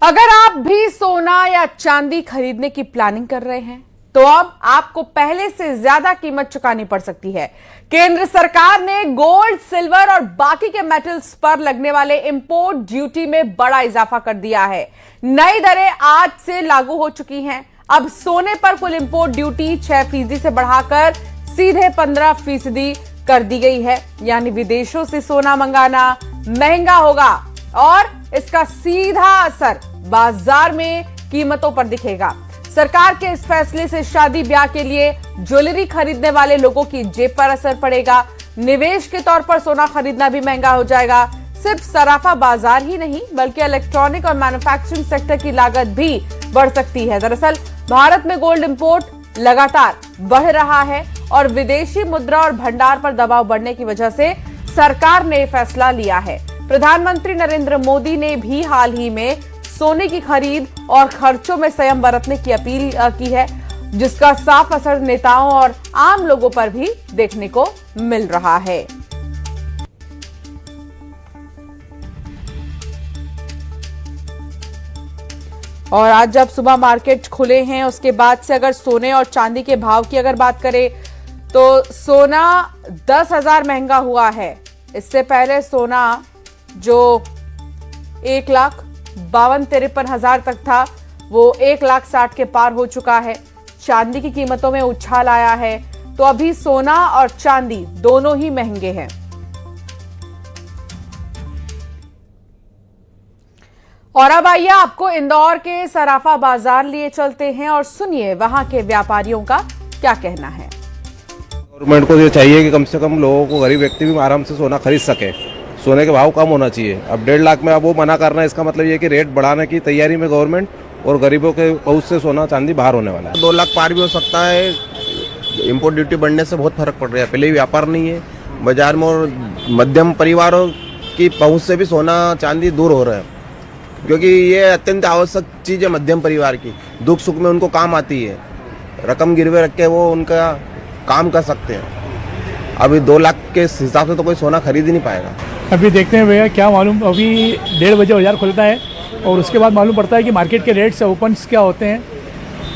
अगर आप भी सोना या चांदी खरीदने की प्लानिंग कर रहे हैं तो अब आपको पहले से ज्यादा कीमत चुकानी पड़ सकती है। केंद्र सरकार ने गोल्ड, सिल्वर और बाकी के मेटल्स पर लगने वाले इंपोर्ट ड्यूटी में बड़ा इजाफा कर दिया है। नई दरें आज से लागू हो चुकी हैं। अब सोने पर कुल इंपोर्ट ड्यूटी 6% से बढ़ाकर सीधे 15% कर दी गई है। यानी विदेशों से सोना मंगाना महंगा होगा और इसका सीधा असर बाजार में कीमतों पर दिखेगा। सरकार के इस फैसले से शादी ब्याह के लिए ज्वेलरी खरीदने वाले लोगों की जेब पर असर पड़ेगा। निवेश के तौर पर सोना खरीदना भी महंगा हो जाएगा। सिर्फ सराफा बाजार ही नहीं बल्कि इलेक्ट्रॉनिक और मैन्युफैक्चरिंग सेक्टर की लागत भी बढ़ सकती है। दरअसल भारत में गोल्ड इंपोर्ट लगातार बढ़ रहा है और विदेशी मुद्रा और भंडार पर दबाव बढ़ने की वजह से सरकार ने फैसला लिया है। प्रधानमंत्री नरेंद्र मोदी ने भी हाल ही में सोने की खरीद और खर्चों में संयम बरतने की अपील की है, जिसका साफ असर नेताओं और आम लोगों पर भी देखने को मिल रहा है। और आज जब सुबह मार्केट खुले हैं उसके बाद से अगर सोने और चांदी के भाव की अगर बात करें तो सोना 10,000 महंगा हुआ है। इससे पहले सोना जो 1,52,53,000 तक था वो 1,60,000 के पार हो चुका है। चांदी की कीमतों में उछाल आया है तो अभी सोना और चांदी दोनों ही महंगे हैं। और अब आइए आपको इंदौर के सराफा बाजार लिए चलते हैं और सुनिए वहां के व्यापारियों का क्या कहना है। गवर्नमेंट को ये चाहिए कि कम से कम लोगों को, गरीब व्यक्ति भी आराम से सोना खरीद सके। सोने के भाव कम होना चाहिए। अब 1.5 लाख में अब वो मना करना है, इसका मतलब ये कि रेट बढ़ाने की तैयारी में गवर्नमेंट और गरीबों के पहुंच से सोना चांदी बाहर होने वाला है। 2 लाख पार भी हो सकता है। इम्पोर्ट ड्यूटी बढ़ने से बहुत फर्क पड़ रहा है। पहले ही व्यापार नहीं है बाजार में और मध्यम परिवारों की पहुंच से भी सोना चांदी दूर हो रहा है, क्योंकि ये अत्यंत आवश्यक चीज़ है मध्यम परिवार की। दुख सुख में उनको काम आती है। रकम गिरवे रख के वो उनका काम कर सकते हैं। अभी 2 लाख के हिसाब से तो कोई सोना खरीद ही नहीं पाएगा। अभी देखते हैं भैया क्या मालूम। अभी 1:30 बजे बाजार खुलता है और उसके बाद मालूम पड़ता है कि मार्केट के रेट्स ओपन्स क्या होते हैं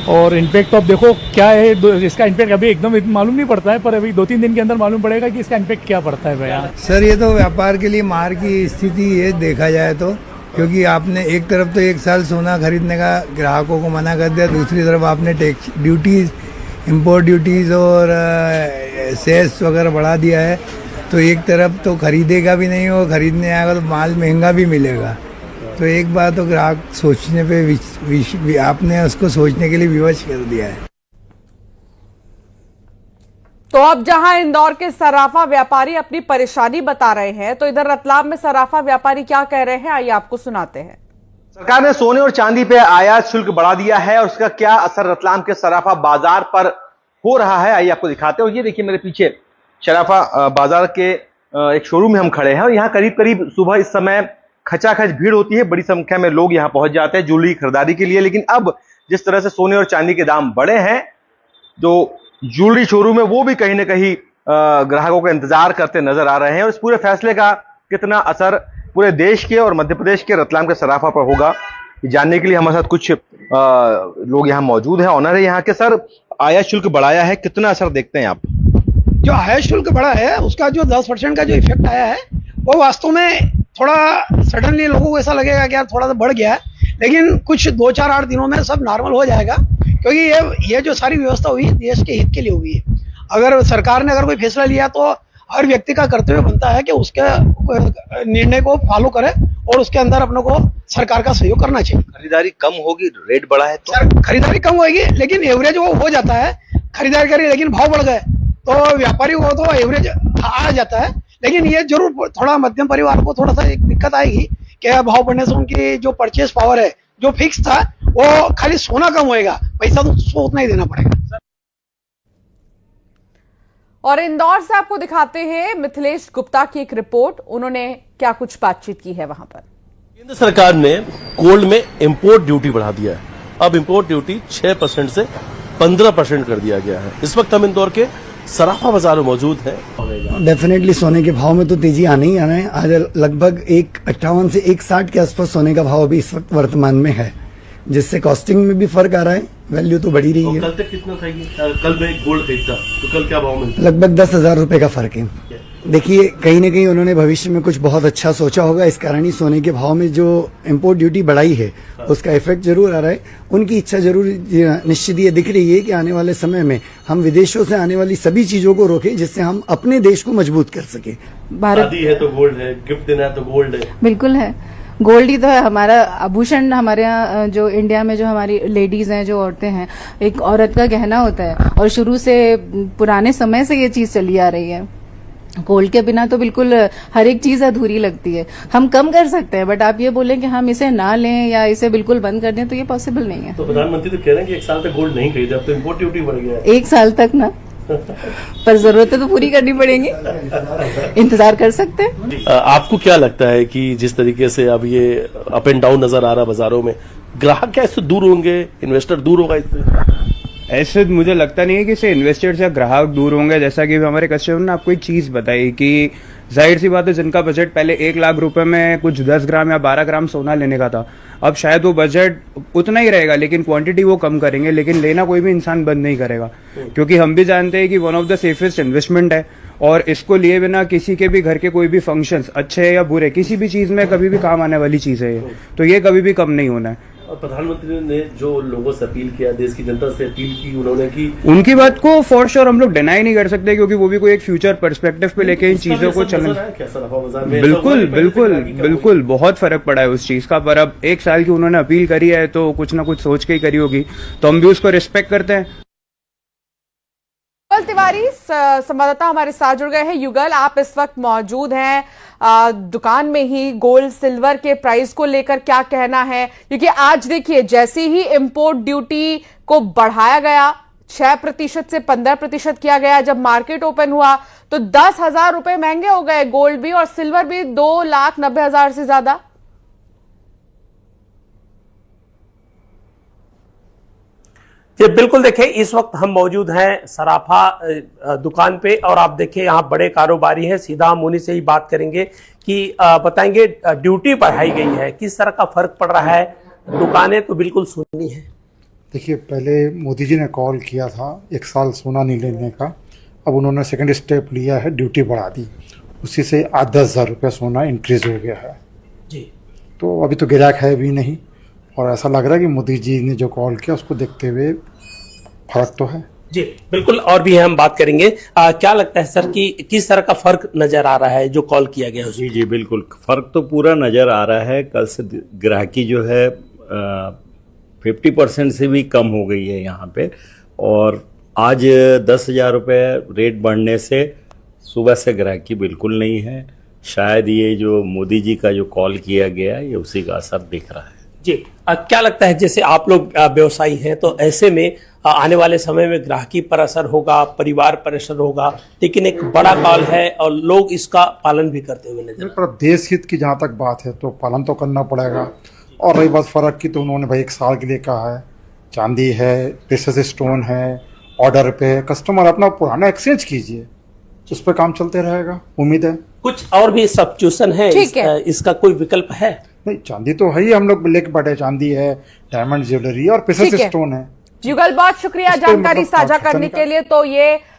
और इम्पैक्ट अब देखो क्या है। इसका इम्पैक्ट अभी एकदम मालूम नहीं पड़ता है, पर अभी 2-3 दिन के अंदर मालूम पड़ेगा कि इसका इम्पैक्ट क्या पड़ता है भैया। सर ये तो व्यापार के लिए मार की स्थिति ये देखा जाए तो, क्योंकि आपने एक तरफ तो 1 साल सोना खरीदने का ग्राहकों को मना कर दिया, दूसरी तरफ आपने टैक्स ड्यूटीज़, इम्पोर्ट ड्यूटीज़ और सेस वगैरह बढ़ा दिया है। तो एक तरफ तो खरीदेगा भी नहीं और खरीदने आएगा तो माल महंगा भी मिलेगा। तो एक बार तो ग्राहक सोचने पे आपने उसको सोचने के लिए विवश कर दिया है। तो अब जहां इंदौर के सराफा व्यापारी अपनी परेशानी बता रहे हैं तो इधर रतलाम में सराफा व्यापारी क्या कह रहे हैं, आइए आपको सुनाते हैं। सरकार ने सोने और चांदी पे आयात शुल्क बढ़ा दिया है और उसका क्या असर रतलाम के सराफा बाजार पर हो रहा है, आइए आपको दिखाते हैं। और ये देखिए मेरे पीछे सराफा बाजार के एक शोरूम में हम खड़े हैं और यहाँ करीब करीब सुबह इस समय खचाखच भीड़ होती है। बड़ी संख्या में लोग यहाँ पहुंच जाते हैं ज्वेलरी खरीदारी के लिए। लेकिन अब जिस तरह से सोने और चांदी के दाम बढ़े हैं, जो ज्वेलरी शोरूम है वो भी कहीं ना कहीं ग्राहकों का इंतजार करते नजर आ रहे हैं। और इस पूरे फैसले का कितना असर पूरे देश के और मध्य प्रदेश के रतलाम के सराफा पर होगा, जानने के लिए हमारे साथ कुछ लोग यहाँ मौजूद हैं। ऑनर है यहाँ के। सर, आयात शुल्क बढ़ाया है, कितना असर देखते हैं आप? जो आयात शुल्क बढ़ा है उसका जो 10% का जो इफेक्ट आया है वो वास्तव में थोड़ा सडनली लोगों को ऐसा लगेगा कि यार थोड़ा सा बढ़ गया है, लेकिन कुछ 2-4-8 दिनों में सब नॉर्मल हो जाएगा, क्योंकि ये जो सारी व्यवस्था हुई है देश के हित के लिए हुई है। अगर सरकार ने कोई फैसला लिया तो हर व्यक्ति का कर्तव्य बनता है कि उसके निर्णय को फॉलो करे और उसके अंदर अपने को सरकार का सहयोग करना चाहिए। खरीदारी कम होगी, रेट बढ़ा है तो सर खरीदारी कम होगी, लेकिन एवरेज वो हो जाता है। खरीदारी करी लेकिन भाव बढ़ गए तो व्यापारी को तो एवरेज आ जाता है। लेकिन ये जरूर थोड़ा मध्यम परिवार को थोड़ा सा एक दिक्कत आएगी कि भाव बढ़ने से उनकी जो परचेस पावर है जो फिक्स था वो खाली सोना कम होएगा, पैसा तो उसको उतना ही देना पड़ेगा। और इंदौर से आपको दिखाते हैं मिथिलेश गुप्ता की एक रिपोर्ट। उन्होंने क्या कुछ बातचीत की है वहां पर। केंद्र सरकार ने गोल्ड में इंपोर्ट ड्यूटी बढ़ा दिया है। अब इंपोर्ट ड्यूटी 6% से 15% कर दिया गया है। इस वक्त हम इंदौर के सराफा बाजार में मौजूद है। डेफिनेटली सोने के भाव में तो तेजी आना ही आना है। आज लगभग 1.58 से 1.60 के आसपास सोने का भाव अभी इस वक्त वर्तमान में है, जिससे कॉस्टिंग में भी फर्क आ रहा है, वैल्यू तो बढ़ी रही है। कल तक कितना था ये? कल मैं एक गोल्ड खरीदता तो कल क्या भाव मिलता? लगभग 10,000 रुपए का फर्क है। देखिए, कहीं ना कहीं उन्होंने भविष्य में कुछ बहुत अच्छा सोचा होगा, इस कारण ही सोने के भाव में जो इम्पोर्ट ड्यूटी बढ़ाई है उसका इफेक्ट जरूर आ रहा है। उनकी इच्छा जरूर निश्चित ये दिख रही है कि आने वाले समय में हम विदेशों से आने वाली सभी चीजों को रोकें, जिससे हम अपने देश को मजबूत कर सके। शादी है तो गोल्ड है, गिफ्ट देना है तो गोल्ड है। बिल्कुल है, गोल्ड ही तो है हमारा आभूषण। हमारे यहाँ जो इंडिया में जो हमारी लेडीज हैं, जो औरतें हैं, एक औरत का गहना होता है और शुरू से पुराने समय से ये चीज चली आ रही है। गोल्ड के बिना तो बिल्कुल हर एक चीज अधूरी लगती है। हम कम कर सकते हैं, बट आप ये बोलें कि हम इसे ना लें या इसे बिल्कुल बंद कर दें तो ये पॉसिबल नहीं है। तो प्रधानमंत्री तो कह रहे हैं कि 1 साल तक गोल्ड नहीं खरीदे, अब तो इम्पोर्ट ड्यूटी बढ़ गया है। 1 साल तक ना, पर जरूरतें तो पूरी करनी पड़ेंगी, इंतजार कर सकते हैं। आपको क्या लगता है कि जिस तरीके से अब ये अप एंड डाउन नजर आ रहा है बाजारों में, ग्राहक क्या इससे दूर होंगे, इन्वेस्टर दूर होगा इससे? ऐसे मुझे लगता नहीं है कि इससे इन्वेस्टर्स या ग्राहक दूर होंगे। जैसा कि हमारे कस्टमर ने आपको एक चीज बताई कि जाहिर सी बात है, जिनका बजट पहले 1 लाख रुपए में कुछ 10 ग्राम या 12 ग्राम सोना लेने का था, अब शायद वो बजट उतना ही रहेगा, लेकिन क्वांटिटी वो कम करेंगे। लेकिन लेना कोई भी इंसान बंद नहीं करेगा, क्योंकि हम भी जानते हैं कि one of the safest investment है, और इसको लिए बिना किसी के भी घर के कोई भी फंक्शंस, अच्छे या बुरे, किसी भी चीज में कभी भी काम आने वाली चीज है ये, तो ये कभी भी कम नहीं होना है। और प्रधानमंत्री ने जो लोगों से अपील किया, देश की जनता से अपील की, उन्होंने की, उनकी बात को फॉर श्योर हम लोग डिनाई नहीं कर सकते, क्योंकि वो भी कोई एक फ्यूचर पर्सपेक्टिव पे लेके इन चीजों को चलना। बिल्कुल बिल्कुल बिल्कुल बहुत फर्क पड़ा है उस चीज का। पर अब 1 साल की उन्होंने अपील करी है तो कुछ ना कुछ सोच के ही करी होगी, तो हम भी उसको रिस्पेक्ट करते हैं। युगल तिवारी संवाददाता हमारे साथ जुड़ गए हैं। युगल, आप इस वक्त मौजूद हैं दुकान में ही, गोल्ड सिल्वर के प्राइस को लेकर क्या कहना है? क्योंकि आज देखिए, जैसे ही इंपोर्ट ड्यूटी को बढ़ाया गया 6% से 15% किया गया, जब मार्केट ओपन हुआ तो 10,000 रुपए महंगे हो गए गोल्ड भी, और सिल्वर भी 2,90,000 से ज्यादा। ये बिल्कुल देखिए, इस वक्त हम मौजूद हैं सराफा दुकान पे, और आप देखिए यहाँ बड़े कारोबारी हैं। सीधा हम उन्हीं से ही बात करेंगे कि बताएंगे ड्यूटी बढ़ाई गई है, किस तरह का फर्क पड़ रहा है। दुकानें तो बिल्कुल सुनी है। देखिए, पहले मोदी जी ने कॉल किया था 1 साल सोना नहीं लेने का, अब उन्होंने सेकंड स्टेप लिया है, ड्यूटी बढ़ा दी, उसी से 8-10 हज़ार रुपये सोना इंक्रीज हो गया है जी। तो अभी तो गिराक है भी नहीं, और ऐसा लग रहा है कि मोदी जी ने जो कॉल किया उसको देखते हुए फर्क तो है जी। बिल्कुल, और भी हम बात करेंगे। क्या लगता है सर कि किस तरह का फर्क नजर आ रहा है जो कॉल किया गया है? जी बिल्कुल, फर्क तो पूरा नजर आ रहा है। कल से ग्राहकी जो है 50% से भी कम हो गई है यहाँ पे, और आज 10,000 रुपये रेट बढ़ने से सुबह से ग्राहकी बिल्कुल नहीं है। शायद ये जो मोदी जी का जो कॉल किया गया है, ये उसी का असर दिख रहा है जी। क्या लगता है, जैसे आप लोग व्यवसायी हैं, तो ऐसे में आने वाले समय में ग्राहकी पर असर होगा, परिवार पर असर होगा, लेकिन एक बड़ा कॉल है और लोग इसका पालन भी करते हुए नजर आ रहे हैं। देश हित की जहाँ तक बात है तो पालन तो करना पड़ेगा। और रही बात फर्क की, तो उन्होंने भाई 1 साल के लिए कहा है। चांदी है, प्रेशियस स्टोन है, ऑर्डर पे है, कस्टमर अपना पुराना एक्सचेंज कीजिए, उस पर काम चलते रहेगा, उम्मीद है। कुछ और भी सब्स्टिट्यूशन है, इसका कोई विकल्प है? नहीं, चांदी तो है ही, हम लोग लेके बैठे, चांदी है, डायमंड ज्वेलरी और प्रेशियस स्टोन है। युगल, बहुत शुक्रिया जानकारी साझा करने के लिए। तो ये